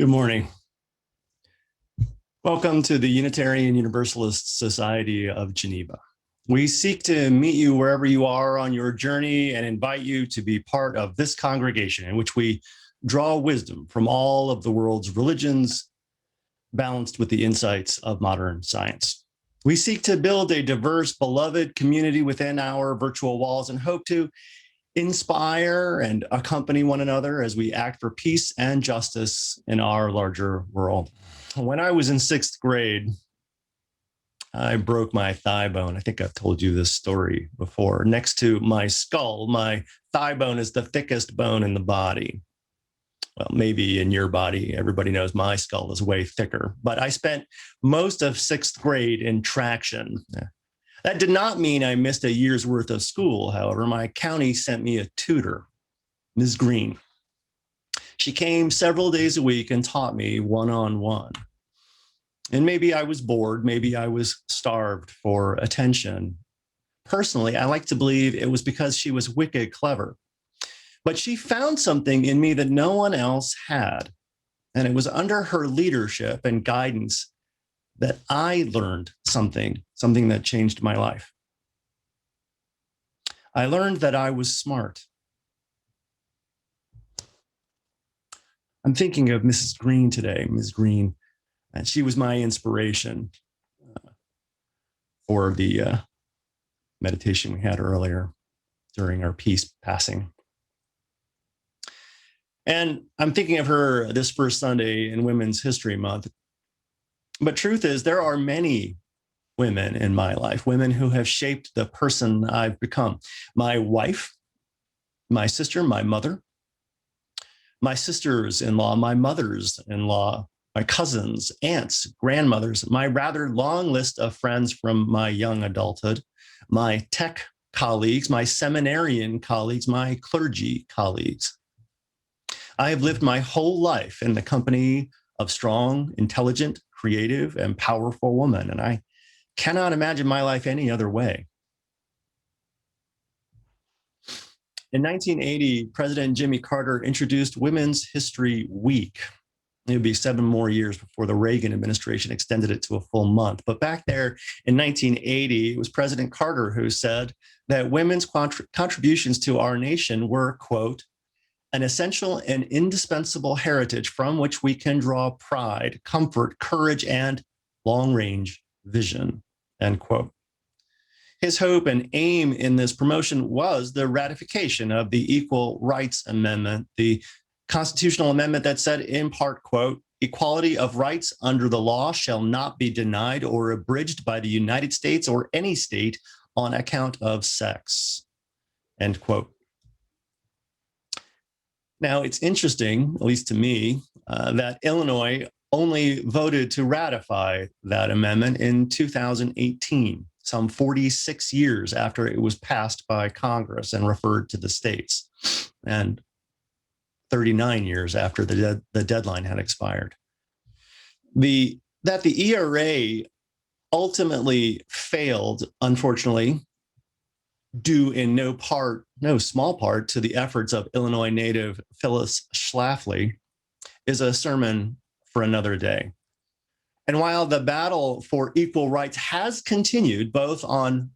Good morning. Welcome to the Unitarian Universalist Society of Geneva. We seek to meet you wherever you are on your journey and invite you to be part of this congregation in which we draw wisdom from all of the world's religions, balanced with the insights of modern science. We seek to build a diverse, beloved community within our virtual walls and hope to inspire and accompany one another as we act for peace and justice in our larger world. When I was in sixth grade, I broke my thigh bone. I think I've told you this story before. Next to my skull, my thigh bone is the thickest bone in the body. Well, maybe in your body, everybody knows my skull is way thicker, but I spent most of sixth grade in traction. That did not mean I missed a year's worth of school. However, my county sent me a tutor, Ms. Green. She came several days a week and taught me one-on-one. And maybe I was bored, maybe I was starved for attention. Personally, I like to believe it was because she was wicked clever. But she found something in me that no one else had. And it was under her leadership and guidance that I learned something that changed my life. I learned that I was smart. I'm thinking of Mrs. Green today, Ms. Green, and she was my inspiration for the meditation we had earlier during our peace passing. And I'm thinking of her this first Sunday in Women's History Month. But truth is, there are many women in my life, women who have shaped the person I've become. My wife, my sister, my mother, my sisters-in-law, my mothers-in-law, my cousins, aunts, grandmothers, my rather long list of friends from my young adulthood, my tech colleagues, my seminarian colleagues, my clergy colleagues. I have lived my whole life in the company of strong, intelligent, creative, and powerful women, and I cannot imagine my life any other way. In 1980, President Jimmy Carter introduced Women's History Week. It would be 7 more years before the Reagan administration extended it to a full month. But back there in 1980, it was President Carter who said that women's contributions to our nation were, quote, an essential and indispensable heritage from which we can draw pride, comfort, courage, and long-range vision, end quote. His hope and aim in this promotion was the ratification of the Equal Rights Amendment, the constitutional amendment that said in part, quote, equality of rights under the law shall not be denied or abridged by the United States or any state on account of sex, end quote. Now, it's interesting, at least to me, that Illinois only voted to ratify that amendment in 2018, some 46 years after it was passed by Congress and referred to the states, and 39 years after the deadline had expired. That the ERA ultimately failed, unfortunately, due in no small part to the efforts of Illinois native Phyllis Schlafly, is a sermon for another day. And while the battle for equal rights has continued both on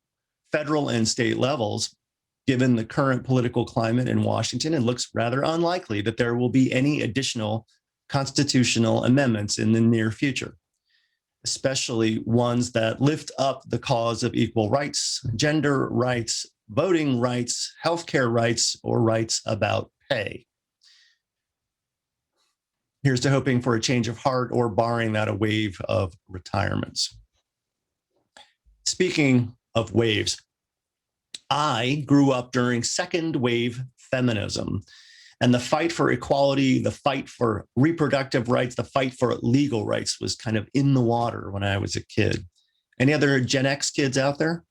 federal and state levels, given the current political climate in Washington, it looks rather unlikely that there will be any additional constitutional amendments in the near future, especially ones that lift up the cause of equal rights, gender rights, voting rights, healthcare rights, or rights about pay. Here's to hoping for a change of heart, or barring that, a wave of retirements. Speaking of waves, I grew up during second wave feminism, and the fight for equality, the fight for reproductive rights, the fight for legal rights was kind of in the water when I was a kid. Any other Gen X kids out there?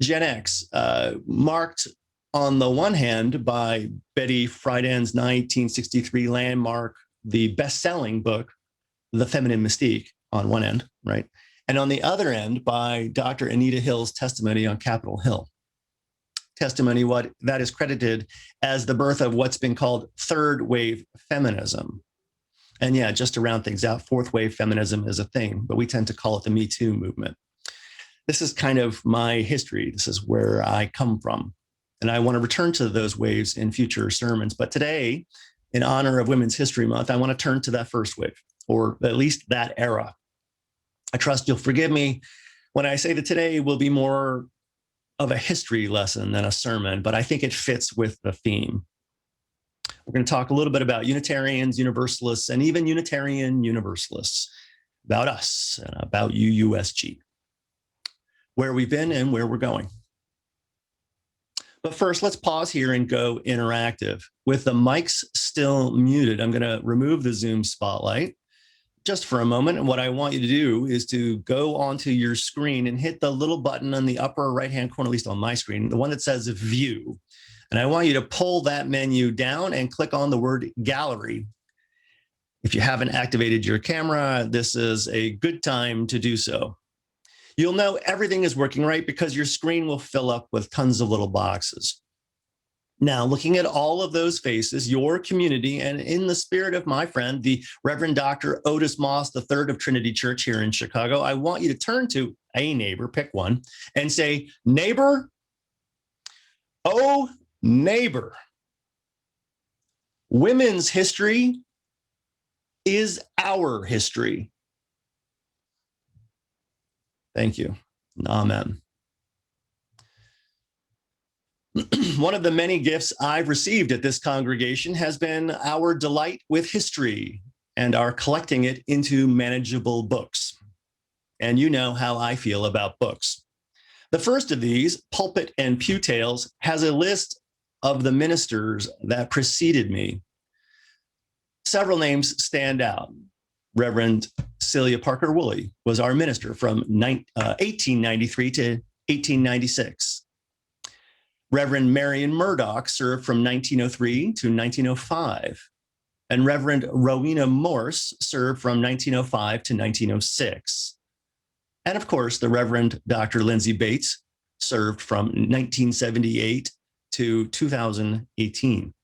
Gen X, marked on the one hand by Betty Friedan's 1963 landmark, the best-selling book, The Feminine Mystique, on one end, right? And on the other end by Dr. Anita Hill's testimony on Capitol Hill. testimony, what that is credited as the birth of what's been called third wave feminism. And yeah, just to round things out, fourth wave feminism is a thing, but we tend to call it the Me Too movement. This is kind of my history. This is where I come from. And I want to return to those waves in future sermons. But today, in honor of Women's History Month, I want to turn to that first wave, or at least that era. I trust you'll forgive me when I say that today will be more of a history lesson than a sermon, but I think it fits with the theme. We're going to talk a little bit about Unitarians, Universalists, and even Unitarian Universalists, about us and about UUSG, where we've been and where we're going. But first, let's pause here and go interactive. With the mics still muted, I'm going to remove the Zoom spotlight just for a moment. And what I want you to do is to go onto your screen and hit the little button on the upper right-hand corner, at least on my screen, the one that says View. And I want you to pull that menu down and click on the word Gallery. If you haven't activated your camera, this is a good time to do so. You'll know everything is working right because your screen will fill up with tons of little boxes. Now, looking at all of those faces, your community, and in the spirit of my friend, the Reverend Dr. Otis Moss III of Trinity Church here in Chicago, I want you to turn to a neighbor, pick one, and say, neighbor, oh, neighbor, women's history is our history. Thank you. Amen. One of the many gifts I've received at this congregation has been our delight with history and our collecting it into manageable books. And you know how I feel about books. The first of these, Pulpit and Pew Tales, has a list of the ministers that preceded me. Several names stand out. Reverend Celia Parker Woolley was our minister from 1893 to 1896. Reverend Marion Murdoch served from 1903 to 1905. And Reverend Rowena Morse served from 1905 to 1906. And of course, the Reverend Dr. Lindsay Bates served from 1978 to 2018.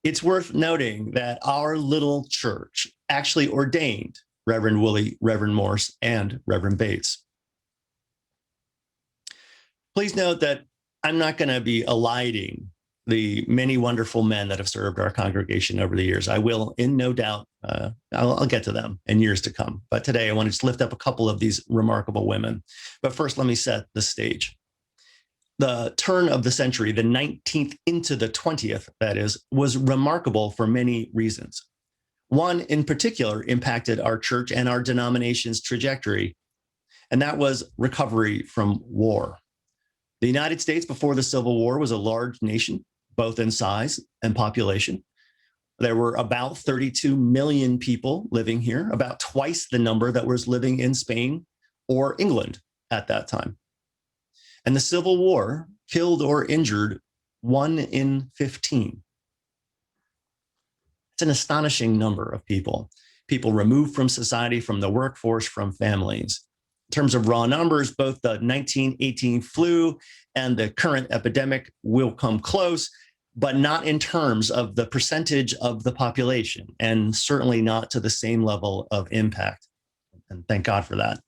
It's worth noting that our little church actually ordained Reverend Woolley, Reverend Morse, and Reverend Bates. Please note that I'm not going to be eliding the many wonderful men that have served our congregation over the years. I will, in no doubt, I'll get to them in years to come. But today I want to just lift up a couple of these remarkable women. But first, let me set the stage. The turn of the century, the 19th into the 20th, that is, was remarkable for many reasons. One in particular impacted our church and our denomination's trajectory, and that was recovery from war. The United States before the Civil War was a large nation, both in size and population. There were about 32 million people living here, about twice the number that was living in Spain or England at that time. And the Civil War killed or injured 1 in 15. It's an astonishing number of people removed from society, from the workforce, from families. In terms of raw numbers, both the 1918 flu and the current epidemic will come close, but not in terms of the percentage of the population, and certainly not to the same level of impact. And thank God for that.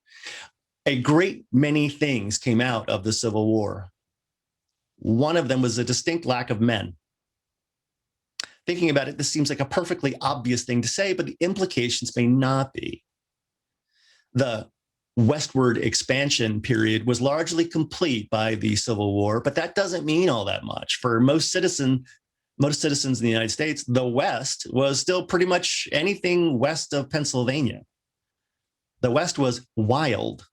A great many things came out of the Civil War. One of them was a distinct lack of men. Thinking about it, this seems like a perfectly obvious thing to say, but the implications may not be. The westward expansion period was largely complete by the Civil War, but that doesn't mean all that much. For most citizens in the United States, the West was still pretty much anything west of Pennsylvania. The West was wild.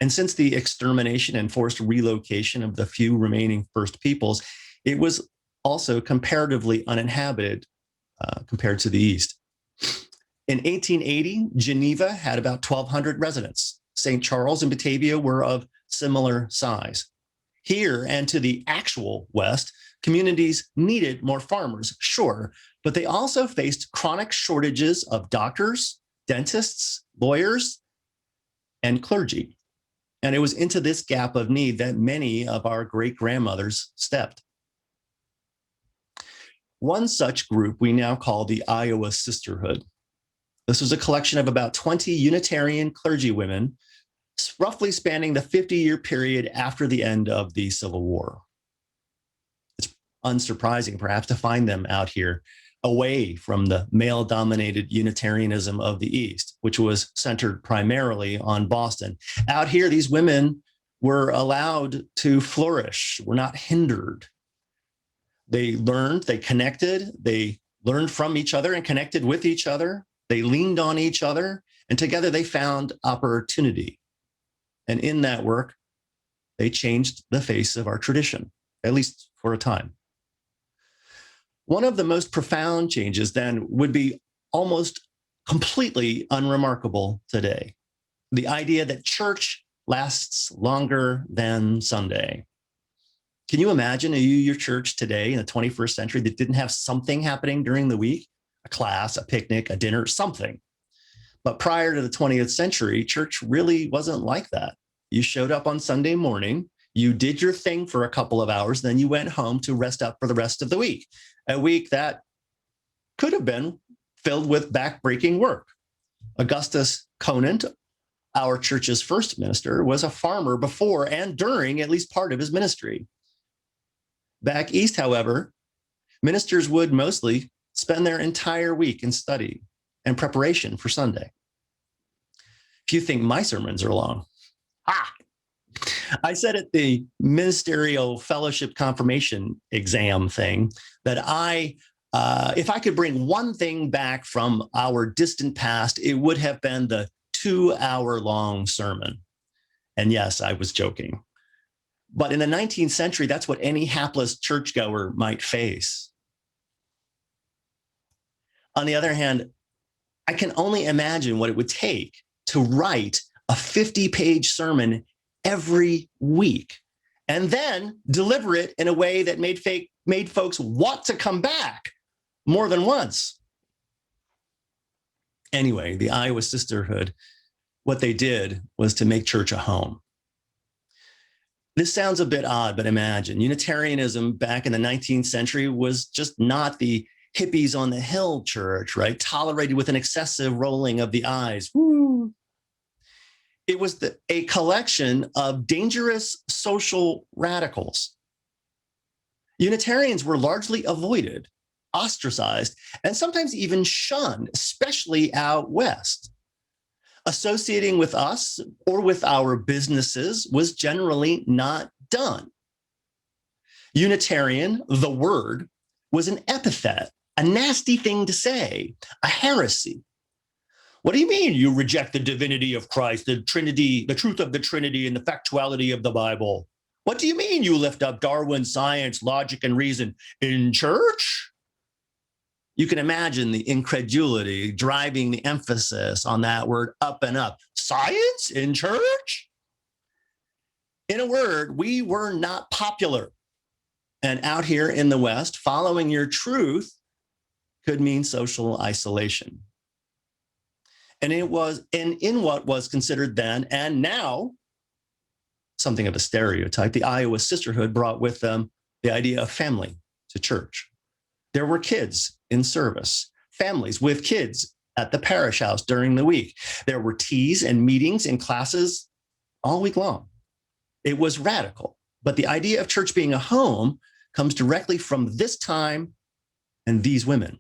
And since the extermination and forced relocation of the few remaining First Peoples, it was also comparatively uninhabited compared to the East. In 1880, Geneva had about 1,200 residents. St. Charles and Batavia were of similar size. Here and to the actual West, communities needed more farmers, sure, but they also faced chronic shortages of doctors, dentists, lawyers, and clergy. And it was into this gap of need that many of our great-grandmothers stepped. One such group we now call the Iowa Sisterhood. This was a collection of about 20 Unitarian clergywomen, roughly spanning the 50-year period after the end of the Civil War. It's unsurprising, perhaps, to find them out here, away from the male-dominated Unitarianism of the East, which was centered primarily on Boston. Out here, these women were allowed to flourish, were not hindered. They learned, they connected, they learned from each other and connected with each other. They leaned on each other, and together they found opportunity. And in that work, they changed the face of our tradition, at least for a time. One of the most profound changes then would be almost completely unremarkable today. The idea that church lasts longer than Sunday. Can you imagine your church today in the 21st century that didn't have something happening during the week? A class, a picnic, a dinner, something. But prior to the 20th century, church really wasn't like that. You showed up on Sunday morning, you did your thing for a couple of hours, then you went home to rest up for the rest of the week. A week that could have been filled with back-breaking work. Augustus Conant, our church's first minister, was a farmer before and during at least part of his ministry. Back east, however, ministers would mostly spend their entire week in study and preparation for Sunday. If you think my sermons are long, I said at the ministerial fellowship confirmation exam thing that if I could bring one thing back from our distant past, it would have been the 2-hour-long sermon. And yes, I was joking. But in the 19th century, that's what any hapless churchgoer might face. On the other hand, I can only imagine what it would take to write a 50-page sermon every week and then deliver it in a way that made folks want to come back more than once. Anyway, the Iowa Sisterhood, what they did was to make church a home. This sounds a bit odd, but imagine Unitarianism back in the 19th century was just not the hippies on the hill church, right? Tolerated with an excessive rolling of the eyes. Woo. It was a collection of dangerous social radicals. Unitarians were largely avoided, ostracized, and sometimes even shunned, especially out west. Associating with us or with our businesses was generally not done. Unitarian, the word, was an epithet, a nasty thing to say, a heresy. What do you mean you reject the divinity of Christ, the Trinity, the truth of the Trinity, and the factuality of the Bible? What do you mean you lift up Darwin, science, logic, and reason in church? You can imagine the incredulity driving the emphasis on that word up and up. Science in church? In a word, we were not popular. And out here in the West, following your truth could mean social isolation. And it was in what was considered then and now something of a stereotype. The Iowa Sisterhood brought with them the idea of family to church. There were kids in service, families with kids at the parish house during the week. There were teas and meetings and classes all week long. It was radical, but the idea of church being a home comes directly from this time and these women.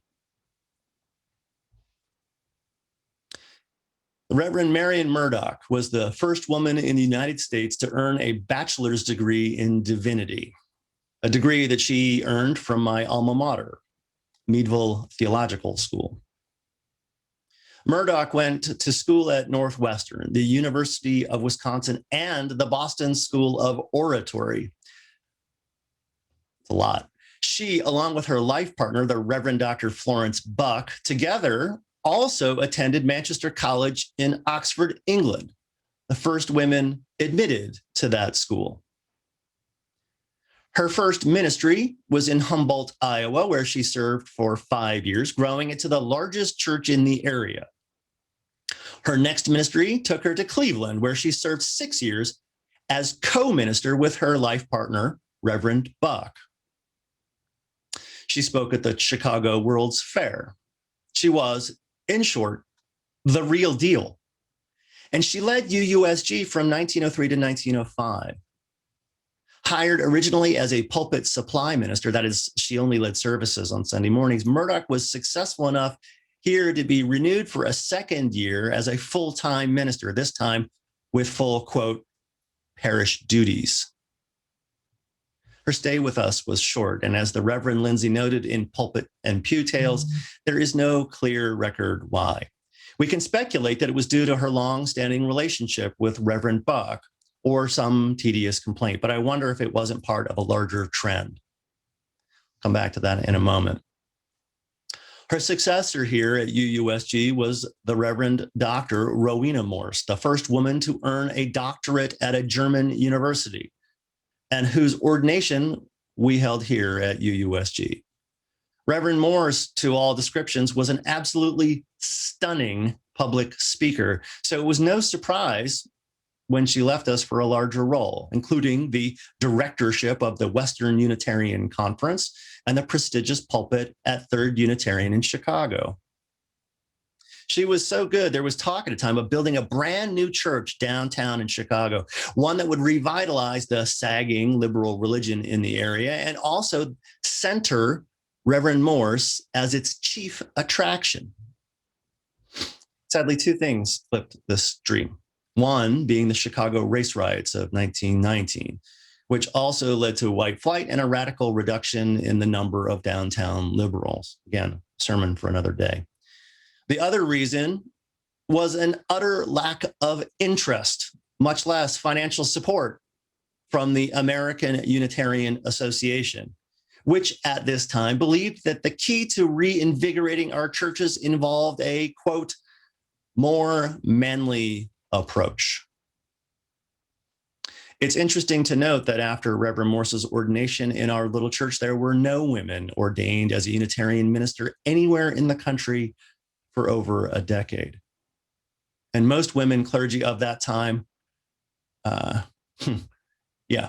Reverend Marion Murdoch was the first woman in the United States to earn a bachelor's degree in divinity, a degree that she earned from my alma mater, Meadville Theological School. Murdoch went to school at Northwestern, the University of Wisconsin, and the Boston School of Oratory. It's a lot. She, along with her life partner, the Reverend Dr. Florence Buck, together also attended Manchester College in Oxford, England, the first women admitted to that school. Her first ministry was in Humboldt, Iowa, where she served for 5 years, growing into the largest church in the area. Her next ministry took her to Cleveland, where she served 6 years as co-minister with her life partner, Reverend Buck. She spoke at the Chicago World's Fair. She was, in short, the real deal. And she led UUSG from 1903 to 1905. Hired originally as a pulpit supply minister, that is, she only led services on Sunday mornings, Murdoch was successful enough here to be renewed for a second year as a full-time minister, this time with full, quote, parish duties. Her stay with us was short, and as the Reverend Lindsay noted in Pulpit and Pew Tales, there is no clear record why. We can speculate that it was due to her long-standing relationship with Reverend Buck or some tedious complaint, but I wonder if it wasn't part of a larger trend. Come back to that in a moment. Her successor here at UUSG was the Reverend Dr. Rowena Morse, the first woman to earn a doctorate at a German university, and whose ordination we held here at UUSG. Reverend Morse, to all descriptions, was an absolutely stunning public speaker, so it was no surprise when she left us for a larger role, including the directorship of the Western Unitarian Conference and the prestigious pulpit at Third Unitarian in Chicago. She was so good, there was talk at a time of building a brand new church downtown in Chicago, one that would revitalize the sagging liberal religion in the area and also center Reverend Morse as its chief attraction. Sadly, two things flipped this dream. One being the Chicago race riots of 1919, which also led to white flight and a radical reduction in the number of downtown liberals. Again, sermon for another day. The other reason was an utter lack of interest, much less financial support from the American Unitarian Association, which at this time believed that the key to reinvigorating our churches involved a, quote, more manly approach. It's interesting to note that after Reverend Morse's ordination in our little church, there were no women ordained as a Unitarian minister anywhere in the country for over a decade. And most women clergy of that time, yeah.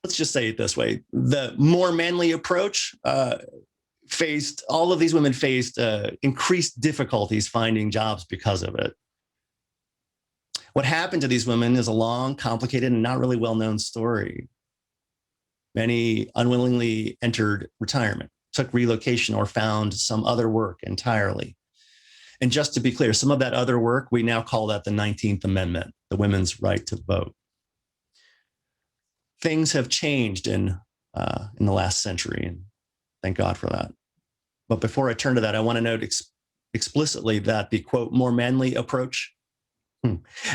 Let's just say it this way. The more manly approach all of these women faced increased difficulties finding jobs because of it. What happened to these women is a long, complicated, and not really well-known story. Many unwillingly entered retirement, took relocation, or found some other work entirely. And just to be clear, some of that other work, we now call that the 19th Amendment, the women's right to vote. Things have changed in the last century, and thank God for that. But before I turn to that, I want to note explicitly that the, quote, more manly approach,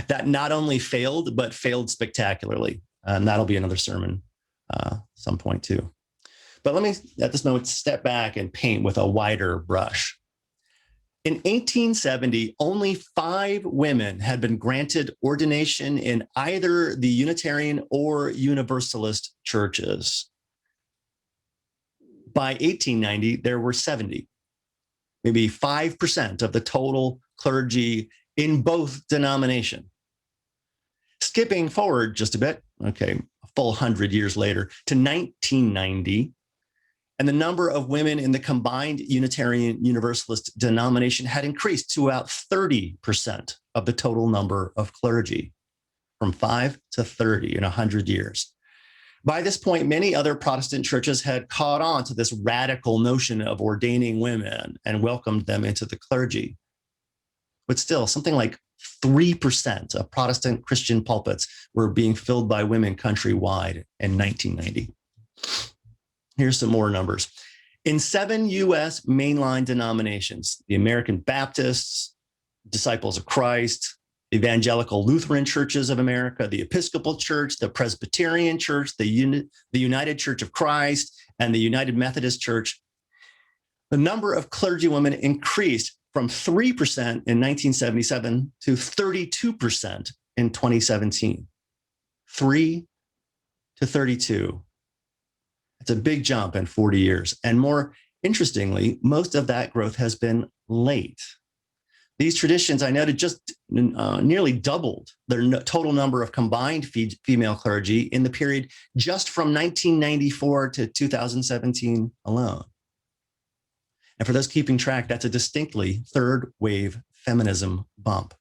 that not only failed, but failed spectacularly. And that'll be another sermon some point too. But let me, at this moment, step back and paint with a wider brush. In 1870, only 5 women had been granted ordination in either the Unitarian or Universalist churches. By 1890, there were 70, maybe 5% of the total clergy in both denominations. Skipping forward just a bit, okay, a full 100 years later, to 1990, and the number of women in the combined Unitarian Universalist denomination had increased to about 30% of the total number of clergy, from 5 to 30 in 100 years. By this point, many other Protestant churches had caught on to this radical notion of ordaining women and welcomed them into the clergy. But still, something like 3% of Protestant Christian pulpits were being filled by women countrywide in 1990. Here's some more numbers. In 7 U.S. mainline denominations, the American Baptists, Disciples of Christ, Evangelical Lutheran Churches of America, the Episcopal Church, the Presbyterian Church, the United Church of Christ, and the United Methodist Church, the number of clergywomen increased from 3% in 1977 to 32% in 2017. 3 to 32. It's a big jump in 40 years. And more interestingly, most of that growth has been late. These traditions, I noted, just nearly doubled their total number of combined female clergy in the period just from 1994 to 2017 alone. And for those keeping track, that's a distinctly third wave feminism bump.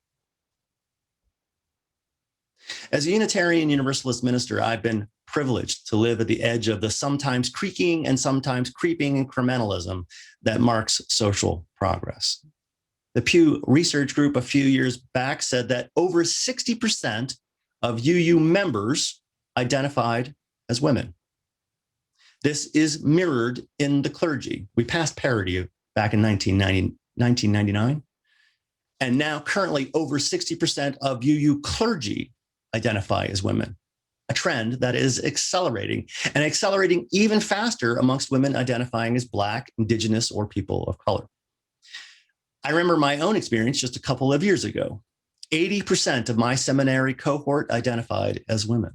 As a Unitarian Universalist minister, I've been privileged to live at the edge of the sometimes creaking and sometimes creeping incrementalism that marks social progress. The Pew Research Group a few years back said that over 60% of UU members identified as women. This is mirrored in the clergy. We passed parity back in 1999. And now currently over 60% of UU clergy identify as women, a trend that is accelerating and accelerating even faster amongst women identifying as Black, Indigenous, or people of color. I remember my own experience just a couple of years ago. 80% of my seminary cohort identified as women.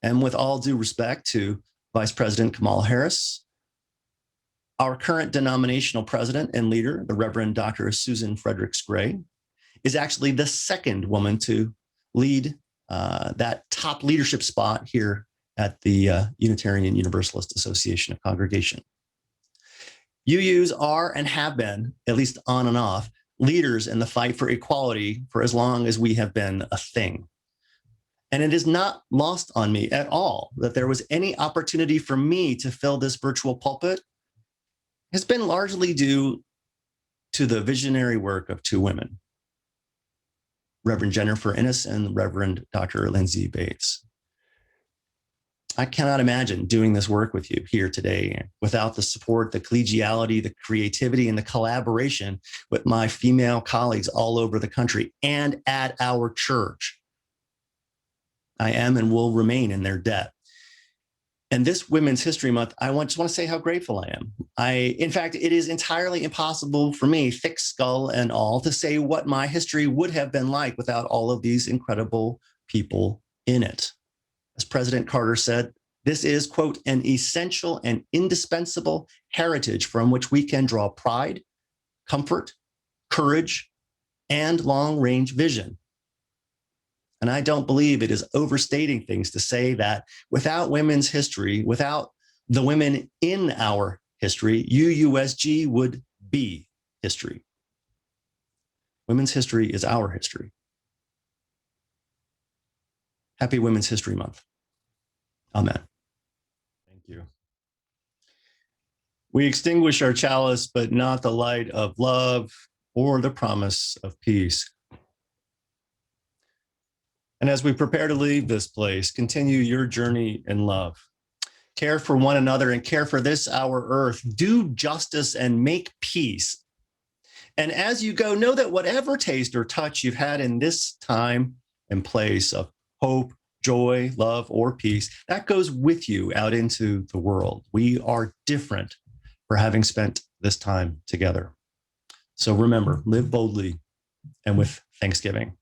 And with all due respect to Vice President Kamala Harris, our current denominational president and leader, the Reverend Dr. Susan Fredericks Gray, is actually the second woman to lead that top leadership spot here at the Unitarian Universalist Association of Congregation. UUs are and have been, at least on and off, leaders in the fight for equality for as long as we have been a thing. And it is not lost on me at all that there was any opportunity for me to fill this virtual pulpit has been largely due to the visionary work of two women, Reverend Jennifer Innes and Reverend Dr. Lindsay Bates. I cannot imagine doing this work with you here today without the support, the collegiality, the creativity, and the collaboration with my female colleagues all over the country and at our church. I am and will remain in their debt. And this Women's History Month, I just want to say how grateful I am. In fact, it is entirely impossible for me, thick skull and all, to say what my history would have been like without all of these incredible people in it. As President Carter said, this is, quote, an essential and indispensable heritage from which we can draw pride, comfort, courage, and long-range vision. And I don't believe it is overstating things to say that without women's history, without the women in our history, UUSG would be history. Women's history is our history. Happy Women's History Month. Amen. Thank you. We extinguish our chalice, but not the light of love or the promise of peace. And as we prepare to leave this place, continue your journey in love. Care for one another and care for this, our earth. Do justice and make peace. And as you go, know that whatever taste or touch you've had in this time and place of hope, joy, love, or peace, that goes with you out into the world. We are different for having spent this time together. So remember, live boldly and with thanksgiving.